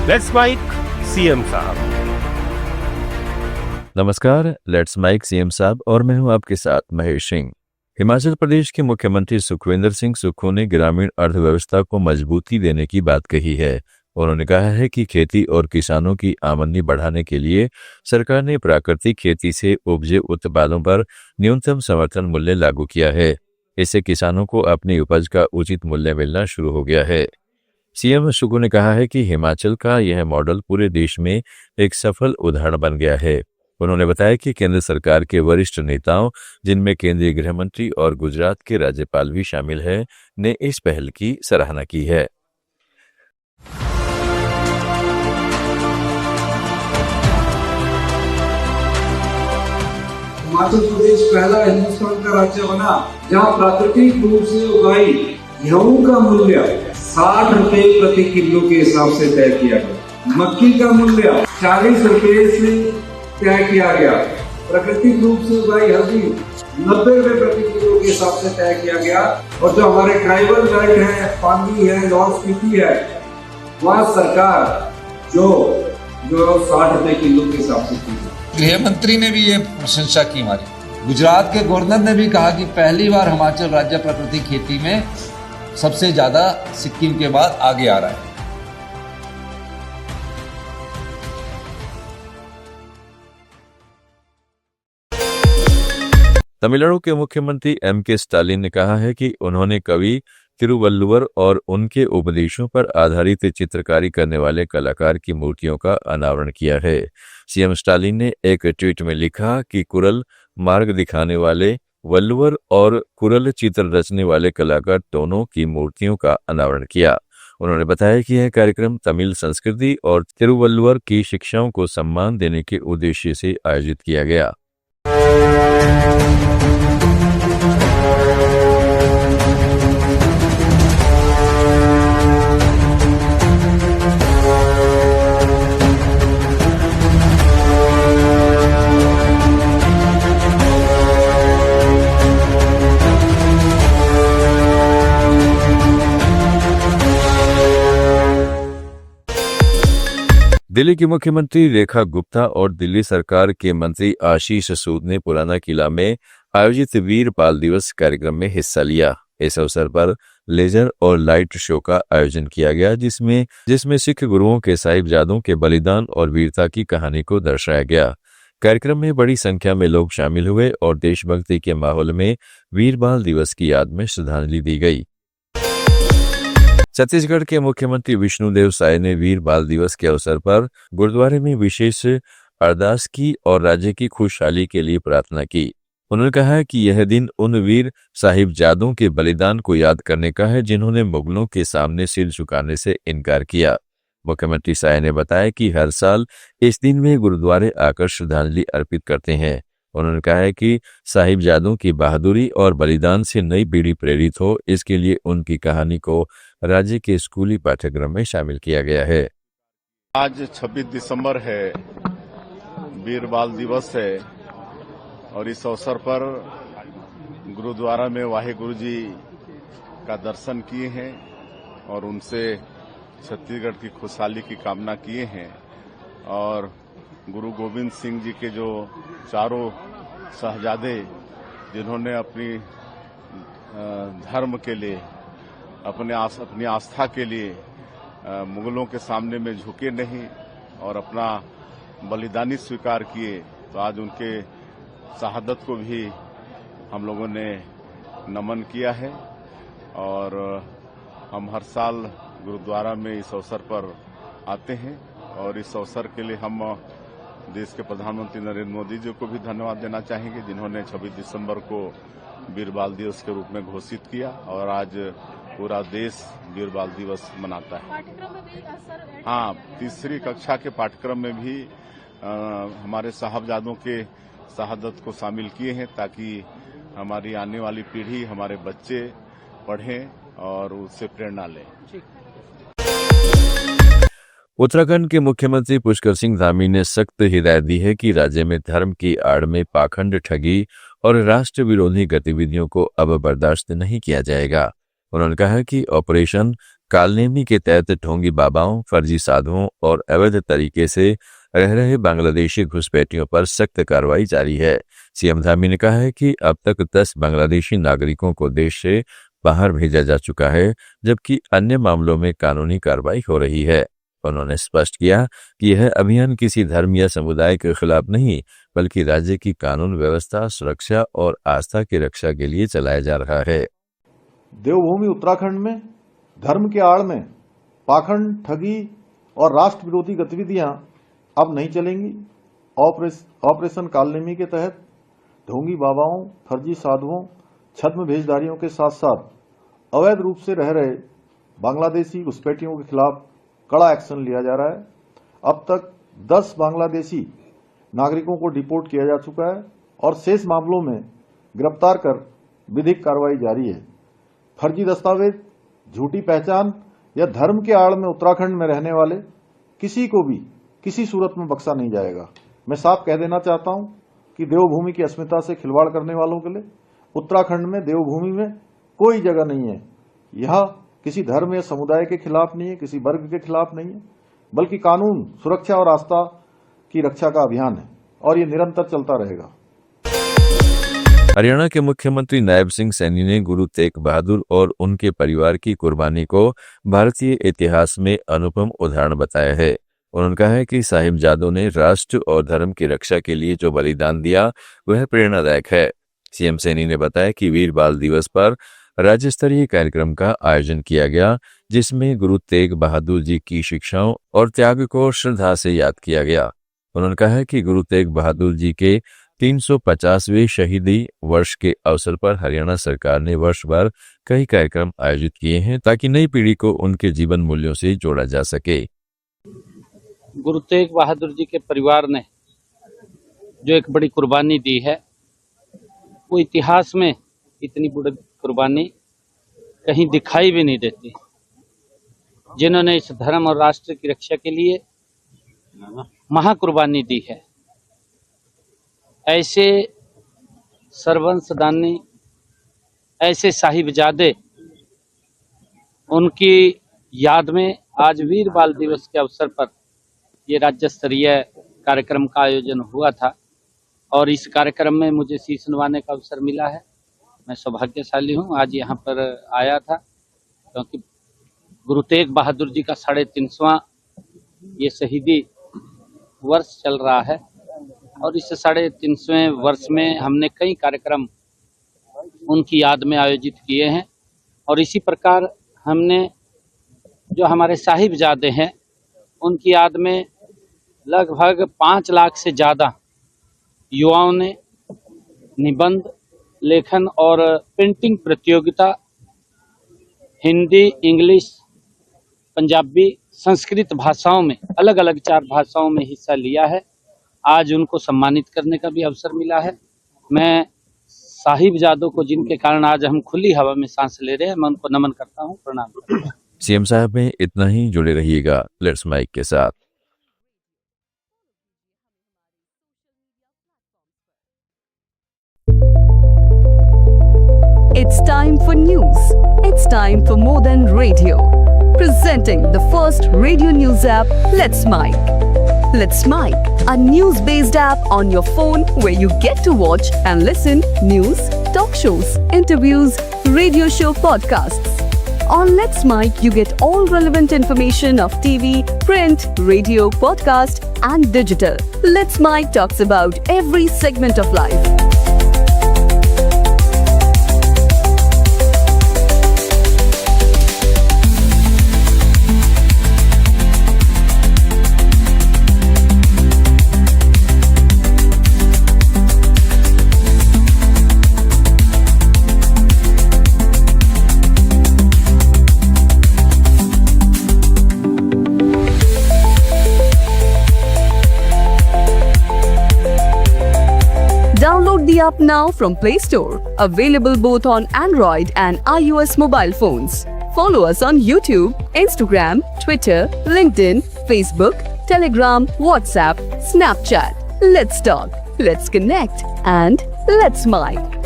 Let's mic CM साहब। नमस्कार, let's mic CM साहब और मैं हूं आपके साथ महेश सिंह। हिमाचल प्रदेश के मुख्यमंत्री सुखविंदर सिंह सुक्खू ने ग्रामीण अर्थव्यवस्था को मजबूती देने की बात कही है। उन्होंने कहा है कि खेती और किसानों की आमदनी बढ़ाने के लिए सरकार ने प्राकृतिक खेती से उपजे उत्पादों पर न्यूनतम समर्थन मूल्य लागू किया है। इससे किसानों को अपनी उपज का उचित मूल्य मिलना शुरू हो गया है। सीएम सुक्खू ने कहा है कि हिमाचल का यह मॉडल पूरे देश में एक सफल उदाहरण बन गया है। उन्होंने बताया कि केंद्र सरकार के वरिष्ठ नेताओं, जिनमें केंद्रीय गृह मंत्री और गुजरात के राज्यपाल भी शामिल हैं, ने इस पहल की सराहना की है। हिमाचल प्रदेश पहला हिंदुस्तान का राज्य बना जहां प्राकृतिक रूप से उगाई गेहूं का मूल्य 60 रुपए प्रति किलो के हिसाब से तय किया गया। मक्की का मूल्य 40 रुपए से तय किया गया। प्राकृतिक रूप से उगाई हल्दी 90 रुपए प्रति किलो के हिसाब से तय किया गया। और जो हमारे ट्राइबल बेल्ट है, पानी है, लाहौल स्पीति है, वहाँ सरकार जो 60 रुपए किलो के हिसाब से की। गृह मंत्री ने भी ये प्रशंसा की हमारी। गुजरात के गवर्नर ने भी कहा कि पहली बार हिमाचल राज्य प्राकृतिक खेती में सबसे ज्यादा सिक्किम के बाद आगे आ रहा है। तमिलनाडु के मुख्यमंत्री एम.के. स्टालिन ने कहा है कि उन्होंने कवि तिरुवल्लुवर और उनके उपदेशों पर आधारित चित्रकारी करने वाले कलाकार की मूर्तियों का अनावरण किया है। सीएम स्टालिन ने एक ट्वीट में लिखा कि कुरल मार्ग दिखाने वाले वल्लुवर और कुरल चित्र रचने वाले कलाकार दोनों की मूर्तियों का अनावरण किया। उन्होंने बताया कि यह कार्यक्रम तमिल संस्कृति और तिरुवल्लुवर की शिक्षाओं को सम्मान देने के उद्देश्य से आयोजित किया गया। दिल्ली की मुख्यमंत्री रेखा गुप्ता और दिल्ली सरकार के मंत्री आशीष सूद ने पुराना किला में आयोजित वीर बाल दिवस कार्यक्रम में हिस्सा लिया। इस अवसर पर लेजर और लाइट शो का आयोजन किया गया, जिसमें सिख गुरुओं के साहिबजादों के बलिदान और वीरता की कहानी को दर्शाया गया। कार्यक्रम में बड़ी संख्या में लोग शामिल हुए और देशभक्ति के माहौल में वीर बाल दिवस की याद में श्रद्धांजलि दी गई। छत्तीसगढ़ के मुख्यमंत्री विष्णुदेव साय ने वीर बाल दिवस के अवसर पर गुरुद्वारे में विशेष अरदास की और राज्य की खुशहाली के लिए प्रार्थना की। उन्होंने कहा कि यह दिन उन वीर साहिबजादों के बलिदान को याद करने का है, जिन्होंने मुगलों के सामने सिर झुकाने से इनकार किया। मुख्यमंत्री साय ने बताया कि हर साल इस दिन में गुरुद्वारे आकर श्रद्धांजलि अर्पित करते हैं। उन्होंने कहा है कि साहिबजादों की बहादुरी और बलिदान से नई पीढ़ी प्रेरित हो, इसके लिए उनकी कहानी को राज्य के स्कूली पाठ्यक्रम में शामिल किया गया है। आज 26 दिसंबर है, वीर बाल दिवस है और इस अवसर पर गुरुद्वारा में वाहेगुरु जी का दर्शन किए हैं और उनसे छत्तीसगढ़ की खुशहाली की कामना किए हैं। और गुरु गोविंद सिंह जी के जो चारों शहजादे, जिन्होंने अपनी धर्म के लिए, अपनी आस्था के लिए मुगलों के सामने में झुके नहीं और अपना बलिदानी स्वीकार किए, तो आज उनके शहादत को भी हम लोगों ने नमन किया है। और हम हर साल गुरुद्वारा में इस अवसर पर आते हैं और इस अवसर के लिए हम देश के प्रधानमंत्री नरेंद्र मोदी जी को भी धन्यवाद देना चाहेंगे, जिन्होंने 26 दिसंबर को वीर बाल दिवस के रूप में घोषित किया और आज पूरा देश वीर बाल दिवस मनाता है। पाठ्यक्रम में भी असर हाँ, तीसरी कक्षा के पाठ्यक्रम में भी हमारे साहबजादों के शहादत को शामिल किए हैं, ताकि हमारी आने वाली पीढ़ी, हमारे बच्चे पढ़ें और उससे प्रेरणा लें। उत्तराखंड के मुख्यमंत्री पुष्कर सिंह धामी ने सख्त हिदायत दी है कि राज्य में धर्म की आड़ में पाखंड, ठगी और राष्ट्र विरोधी गतिविधियों को अब बर्दाश्त नहीं किया जाएगा। उन्होंने कहा कि ऑपरेशन कालनेमी के तहत ढोंगी बाबाओं, फर्जी साधुओं और अवैध तरीके से रह रहे बांग्लादेशी घुसपैठियों पर सख्त कार्रवाई जारी है। सीएम धामी ने कहा है कि अब तक 10 बांग्लादेशी नागरिकों को देश से बाहर भेजा जा चुका है, जबकि अन्य मामलों में कानूनी कार्रवाई हो रही है। उन्होंने स्पष्ट किया कि यह अभियान किसी धर्म या समुदाय के खिलाफ नहीं, बल्कि राज्य की कानून व्यवस्था, सुरक्षा और आस्था की रक्षा के लिए चलाया जा रहा है। देवभूमि उत्तराखंड में धर्म के आड़ में पाखंड, ठगी और राष्ट्र विरोधी गतिविधियां अब नहीं चलेंगी। ऑपरेशन कालनेमी के तहत ढोंगी बाबाओं, फर्जी साधुओं, छद्म भेषधारियों के साथ साथ अवैध रूप से रह रहे बांग्लादेशी घुसपैठियों के खिलाफ कड़ा एक्शन लिया जा रहा है। अब तक 10 बांग्लादेशी नागरिकों को डिपोर्ट किया जा चुका है और शेष मामलों में गिरफ्तार कर विधिक कार्रवाई जारी है। फर्जी दस्तावेज, झूठी पहचान या धर्म के आड़ में उत्तराखंड में रहने वाले किसी को भी किसी सूरत में बख्शा नहीं जाएगा। मैं साफ कह देना चाहता हूं कि देवभूमि की अस्मिता से खिलवाड़ करने वालों के लिए उत्तराखंड में देवभूमि में कोई जगह नहीं है। यह किसी धर्म या समुदाय के खिलाफ नहीं है, किसी वर्ग के खिलाफ नहीं है, बल्कि कानून, सुरक्षा और आस्था की रक्षा का अभियान है और ये निरंतर चलता रहेगा। हरियाणा के मुख्यमंत्री नायब सिंह सैनी ने गुरु तेग बहादुर और उनके परिवार की कुर्बानी को भारतीय इतिहास में अनुपम उदाहरण बताया है। उन्होंने कहा है कि साहिबजादों ने राष्ट्र और धर्म की रक्षा के लिए जो बलिदान दिया वह प्रेरणादायक है। सीएम सैनी ने बताया कि वीर बाल दिवस पर राज्य स्तरीय कार्यक्रम का आयोजन किया गया, जिसमें गुरु तेग बहादुर जी की शिक्षाओं और त्याग को श्रद्धा से याद किया गया। उन्होंने कहा है कि गुरु तेग बहादुर जी के 350वें शहीदी वर्ष के अवसर पर हरियाणा सरकार ने वर्ष भर कई कार्यक्रम आयोजित किए हैं, ताकि नई पीढ़ी को उनके जीवन मूल्यों से जोड़ा जा सके। गुरु तेग बहादुर जी के परिवार ने जो एक बड़ी कुर्बानी दी है, वो इतिहास में इतनी बड़ी कुर्बानी कहीं दिखाई भी नहीं देती। जिन्होंने इस धर्म और राष्ट्र की रक्षा के लिए महाकुर्बानी दी है, ऐसे सर्वंशदानी, ऐसे साहिबजादे, उनकी याद में आज वीर बाल दिवस के अवसर पर ये राज्य स्तरीय कार्यक्रम का आयोजन हुआ था और इस कार्यक्रम में मुझे शीश नवाने का अवसर मिला है। मैं सौभाग्यशाली हूँ, आज यहाँ पर आया था क्योंकि गुरु तेग बहादुर जी का 350वां ये शहीदी वर्ष चल रहा है और इस 350वें वर्ष में हमने कई कार्यक्रम उनकी याद में आयोजित किए हैं और इसी प्रकार हमने जो हमारे साहिबजादे हैं उनकी याद में लगभग 5 लाख से ज़्यादा युवाओं ने निबंध, लेखन और पेंटिंग प्रतियोगिता हिंदी, इंग्लिश, पंजाबी, संस्कृत भाषाओं में, अलग अलग 4 भाषाओं में हिस्सा लिया है। आज उनको सम्मानित करने का भी अवसर मिला है। मैं साहिबजादों को, जिनके कारण आज हम खुली हवा में सांस ले रहे हैं, मैं उनको नमन करता हूँ, प्रणाम करता हूँ। सीएम साहब में इतना ही, जुड़े रहिएगा लेट्स माइक के साथ। It's time for news. It's time for more than radio. Presenting the first radio news app, Let's Mike. Let's Mike, a news-based app on your phone where you get to watch and listen news, talk shows, interviews, radio show podcasts. On Let's Mike, you get all relevant information of TV, print, radio, podcast, and digital. Let's Mike talks about every segment of life. Download the app now from Play Store. Available both on Android and iOS mobile phones. Follow us on YouTube, Instagram, Twitter, LinkedIn, Facebook, Telegram, WhatsApp, Snapchat. Let's talk, let's connect, and let's Mike.